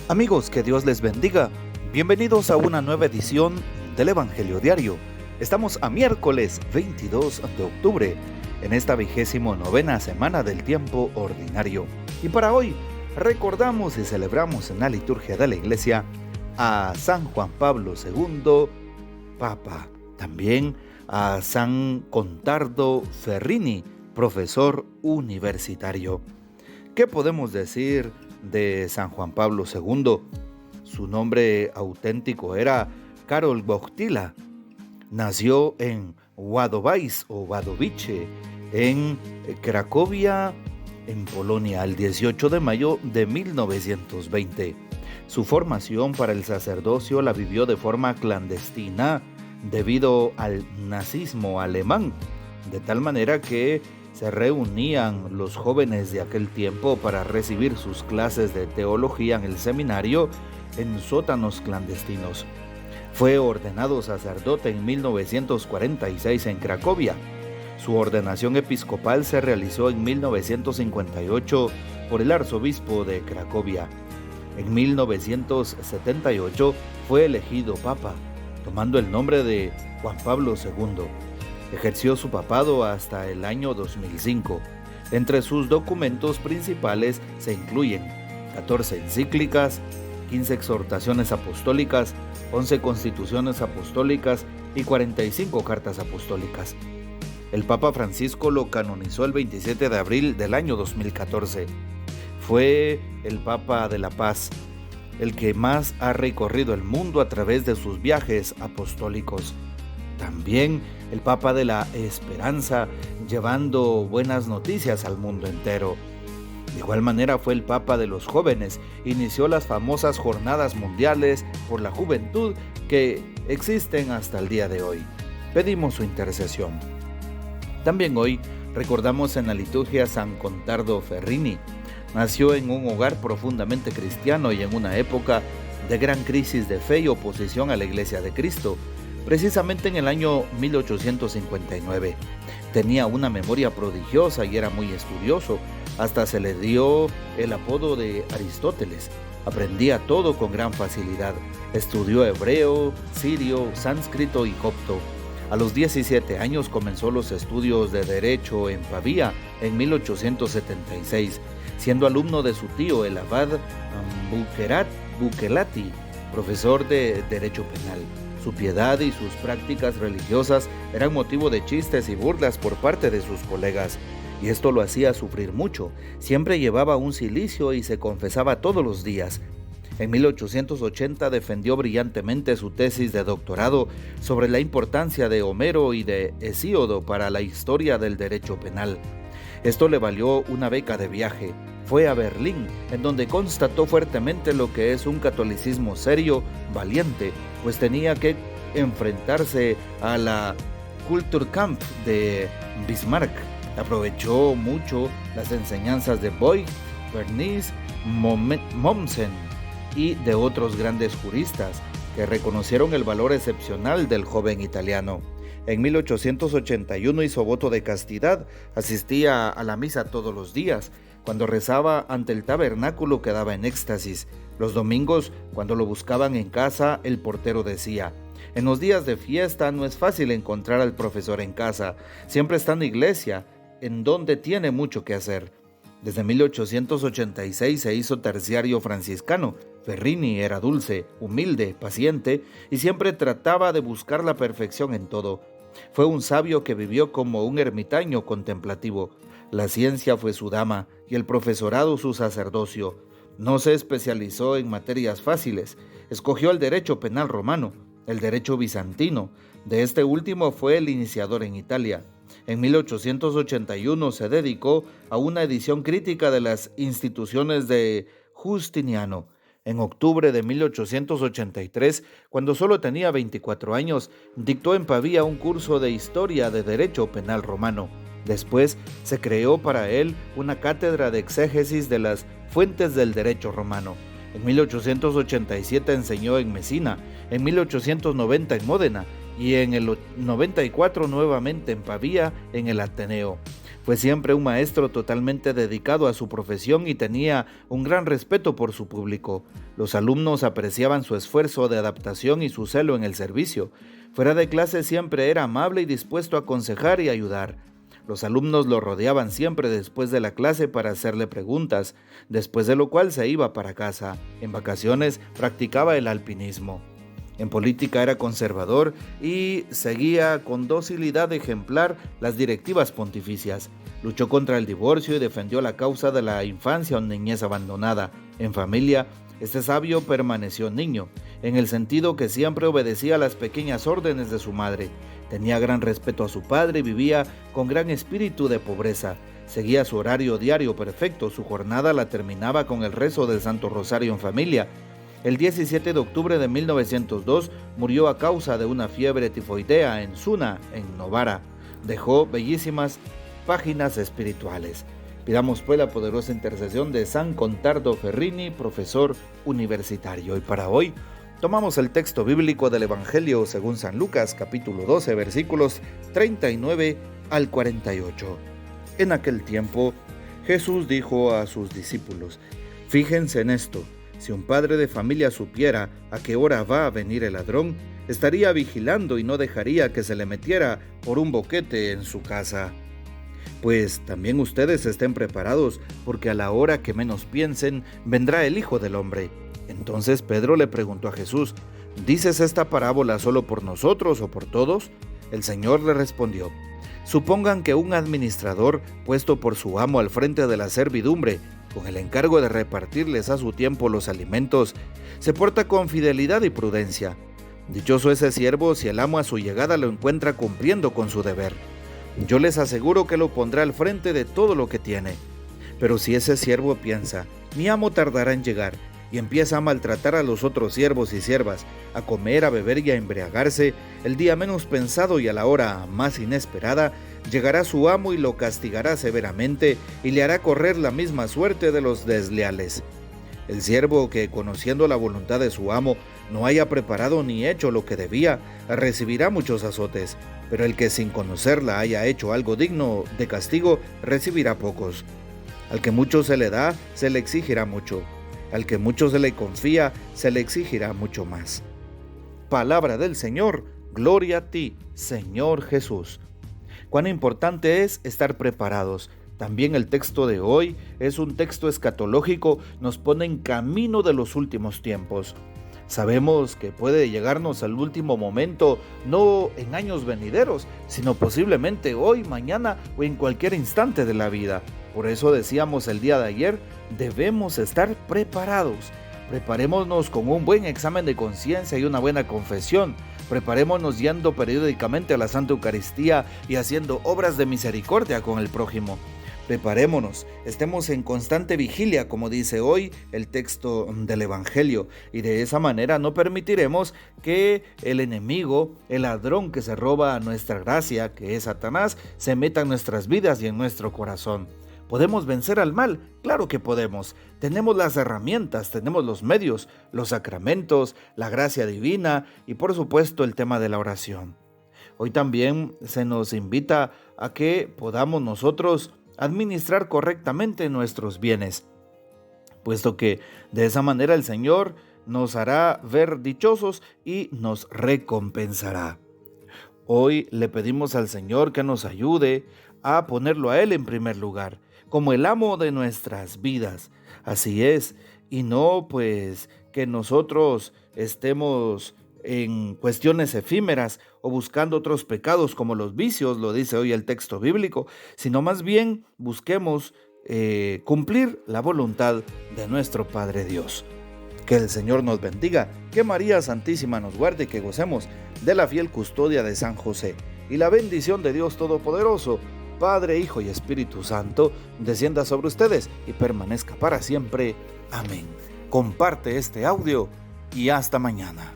Amigos, que Dios les bendiga. Bienvenidos a una nueva edición del Evangelio Diario. Estamos a miércoles 22 de octubre, en esta 29ª semana del tiempo ordinario. Y para hoy recordamos y celebramos en la liturgia de la Iglesia a San Juan Pablo II, Papa. También a San Contardo Ferrini, profesor universitario. ¿Qué podemos decir de San Juan Pablo II? Su nombre auténtico era Karol Wojtyła. Nació en Wadowice o Wadowice, en Cracovia, en Polonia, el 18 de mayo de 1920. Su formación para el sacerdocio la vivió de forma clandestina debido al nazismo alemán, de tal manera que se reunían los jóvenes de aquel tiempo para recibir sus clases de teología en el seminario en sótanos clandestinos. Fue ordenado sacerdote en 1946 en Cracovia. Su ordenación episcopal se realizó en 1958 por el arzobispo de Cracovia. En 1978 fue elegido papa, tomando el nombre de Juan Pablo II. Ejerció su papado hasta el año 2005. Entre sus documentos principales se incluyen 14 encíclicas, 15 exhortaciones apostólicas, 11 constituciones apostólicas y 45 cartas apostólicas. El Papa Francisco lo canonizó el 27 de abril del año 2014. Fue el Papa de la Paz, el que más ha recorrido el mundo a través de sus viajes apostólicos. También el Papa de la Esperanza, llevando buenas noticias al mundo entero. De igual manera fue el Papa de los jóvenes, inició las famosas Jornadas Mundiales por la Juventud que existen hasta el día de hoy. Pedimos su intercesión. También hoy recordamos en la liturgia a San Contardo Ferrini. Nació en un hogar profundamente cristiano y en una época de gran crisis de fe y oposición a la Iglesia de Cristo, precisamente en el año 1859. Tenía una memoria prodigiosa y era muy estudioso. Hasta se le dio el apodo de Aristóteles. Aprendía todo con gran facilidad. Estudió hebreo, sirio, sánscrito y copto. A los 17 años comenzó los estudios de Derecho en Pavía en 1876, siendo alumno de su tío, el abad Buchelati, profesor de Derecho Penal. Su piedad y sus prácticas religiosas eran motivo de chistes y burlas por parte de sus colegas, y esto lo hacía sufrir mucho. Siempre llevaba un cilicio y se confesaba todos los días. En 1880 defendió brillantemente su tesis de doctorado sobre la importancia de Homero y de Hesíodo para la historia del derecho penal. Esto le valió una beca de viaje. Fue a Berlín, en donde constató fuertemente lo que es un catolicismo serio, valiente, pues tenía que enfrentarse a la Kulturkampf de Bismarck. Aprovechó mucho las enseñanzas de Boyd, Bernays, Mommsen y de otros grandes juristas que reconocieron el valor excepcional del joven italiano. En 1881 hizo voto de castidad, asistía a la misa todos los días. Cuando rezaba ante el tabernáculo quedaba en éxtasis. Los domingos, cuando lo buscaban en casa, el portero decía: en los días de fiesta no es fácil encontrar al profesor en casa, siempre está en la iglesia, en donde tiene mucho que hacer. Desde 1886 se hizo terciario franciscano. Ferrini era dulce, humilde, paciente y siempre trataba de buscar la perfección en todo. Fue un sabio que vivió como un ermitaño contemplativo. La ciencia fue su dama y el profesorado su sacerdocio. No se especializó en materias fáciles. Escogió el derecho penal romano, el derecho bizantino. De este último fue el iniciador en Italia. En 1881 se dedicó a una edición crítica de las instituciones de Justiniano. En octubre de 1883, cuando solo tenía 24 años, dictó en Pavía un curso de historia de derecho penal romano. Después se creó para él una cátedra de exégesis de las fuentes del derecho romano. En 1887 enseñó en Mesina, en 1890 en Módena y en el 94 nuevamente en Pavía, en el Ateneo. Fue siempre un maestro totalmente dedicado a su profesión y tenía un gran respeto por su público. Los alumnos apreciaban su esfuerzo de adaptación y su celo en el servicio. Fuera de clase siempre era amable y dispuesto a aconsejar y ayudar. Los alumnos lo rodeaban siempre después de la clase para hacerle preguntas, después de lo cual se iba para casa. En vacaciones practicaba el alpinismo. En política era conservador y seguía con docilidad ejemplar las directivas pontificias. Luchó contra el divorcio y defendió la causa de la infancia o niñez abandonada. En familia, este sabio permaneció niño, en el sentido que siempre obedecía las pequeñas órdenes de su madre. Tenía gran respeto a su padre y vivía con gran espíritu de pobreza. Seguía su horario diario perfecto, su jornada la terminaba con el rezo del Santo Rosario en familia. El 17 de octubre de 1902 murió a causa de una fiebre tifoidea en Suna, en Novara. Dejó bellísimas páginas espirituales. Pidamos pues la poderosa intercesión de San Contardo Ferrini, profesor universitario. Y para hoy tomamos el texto bíblico del Evangelio según San Lucas, capítulo 12, versículos 39 al 48. En aquel tiempo, Jesús dijo a sus discípulos: fíjense en esto. Si un padre de familia supiera a qué hora va a venir el ladrón, estaría vigilando y no dejaría que se le metiera por un boquete en su casa. Pues también ustedes estén preparados, porque a la hora que menos piensen, vendrá el Hijo del Hombre. Entonces Pedro le preguntó a Jesús: ¿dices esta parábola solo por nosotros o por todos? El Señor le respondió: supongan que un administrador, puesto por su amo al frente de la servidumbre, con el encargo de repartirles a su tiempo los alimentos, se porta con fidelidad y prudencia. Dichoso ese siervo si el amo a su llegada lo encuentra cumpliendo con su deber. Yo les aseguro que lo pondrá al frente de todo lo que tiene. Pero si ese siervo piensa: mi amo tardará en llegar, y empieza a maltratar a los otros siervos y siervas, a comer, a beber y a embriagarse, el día menos pensado y a la hora más inesperada, llegará su amo y lo castigará severamente y le hará correr la misma suerte de los desleales. El siervo que, conociendo la voluntad de su amo, no haya preparado ni hecho lo que debía, recibirá muchos azotes, pero el que sin conocerla haya hecho algo digno de castigo, recibirá pocos. Al que mucho se le da, se le exigirá mucho. Al que mucho se le confía, se le exigirá mucho más. Palabra del Señor, gloria a ti, Señor Jesús. Cuán importante es estar preparados. También el texto de hoy es un texto escatológico, nos pone en camino de los últimos tiempos. Sabemos que puede llegarnos al último momento, no en años venideros, sino posiblemente hoy, mañana o en cualquier instante de la vida. Por eso decíamos el día de ayer, debemos estar preparados. Preparémonos con un buen examen de conciencia y una buena confesión. Preparémonos yendo periódicamente a la Santa Eucaristía y haciendo obras de misericordia con el prójimo. Preparémonos, estemos en constante vigilia, como dice hoy el texto del Evangelio, y de esa manera no permitiremos que el enemigo, el ladrón que se roba nuestra gracia, que es Satanás, se meta en nuestras vidas y en nuestro corazón. ¿Podemos vencer al mal? Claro que podemos. Tenemos las herramientas, tenemos los medios, los sacramentos, la gracia divina y por supuesto el tema de la oración. Hoy también se nos invita a que podamos nosotros administrar correctamente nuestros bienes, puesto que de esa manera el Señor nos hará ver dichosos y nos recompensará. Hoy le pedimos al Señor que nos ayude a ponerlo a Él en primer lugar, como el amo de nuestras vidas. Así es, y no pues que nosotros estemos en cuestiones efímeras o buscando otros pecados como los vicios, lo dice hoy el texto bíblico, sino más bien busquemos cumplir la voluntad de nuestro Padre Dios. Que el Señor nos bendiga, que María Santísima nos guarde y que gocemos de la fiel custodia de San José. Y la bendición de Dios Todopoderoso, Padre, Hijo y Espíritu Santo, descienda sobre ustedes y permanezca para siempre. Amén. Comparte este audio y hasta mañana.